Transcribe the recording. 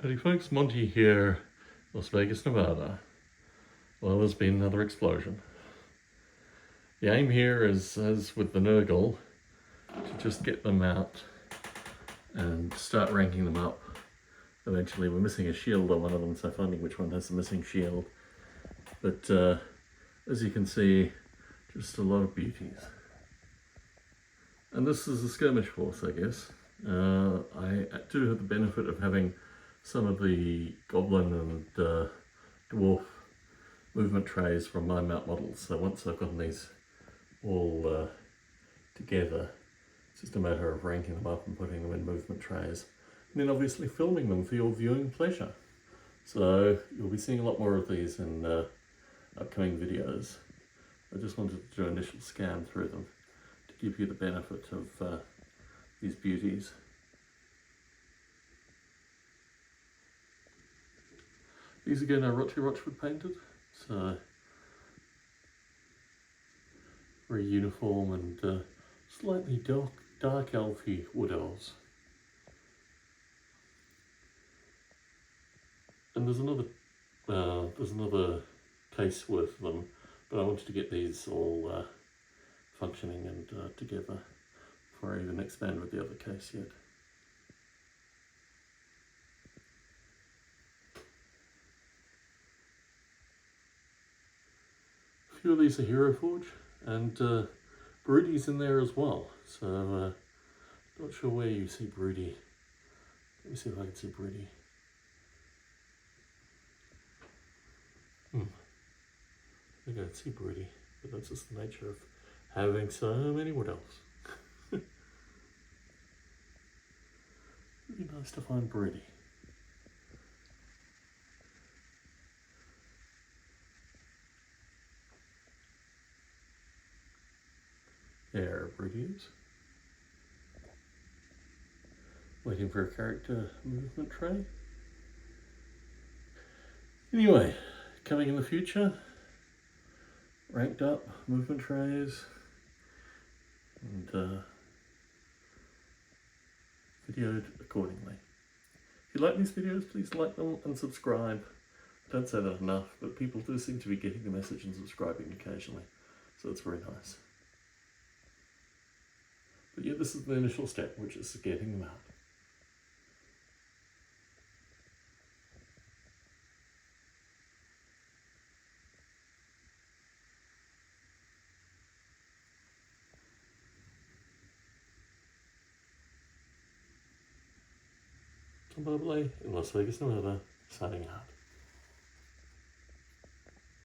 Howdy folks, Monty here, Las Vegas, Nevada. Well, there's been another explosion. The aim here is, as with the Nurgle, to just get them out and start ranking them up. Eventually, we're missing a shield on one of them, so finding which one has the missing shield. But as you can see, just a lot of beauties. And this is a skirmish force, I guess. I do have the benefit of having some of the goblin and dwarf movement trays from my mount models. So once I've gotten these all together, it's just a matter of ranking them up and putting them in movement trays. And then obviously filming them for your viewing pleasure. So you'll be seeing a lot more of these in upcoming videos. I just wanted to do an initial scan through them to give you the benefit of these beauties. These again are Rochford painted, so very uniform and slightly dark elfy wood elves. And there's another case worth of them, but I wanted to get these all functioning and together before I even expand with the other case yet. A few of these are Hero Forge, and Broodie's in there as well, so not sure where you see Broodie. Let me see if I can see Broodie. I don't see Broodie, but that's just the nature of having so many wood elves. Really nice to find Broodie. There Broodie is. Waiting for a character movement tray. Anyway, coming in the future, ranked up movement trays and videoed accordingly. If you like these videos, please like them and subscribe. I don't say that enough, but people do seem to be getting the message and subscribing occasionally, so it's very nice. But yeah, this is the initial step, which is getting them out. Tom Bubbly in Las Vegas, Nevada, signing out.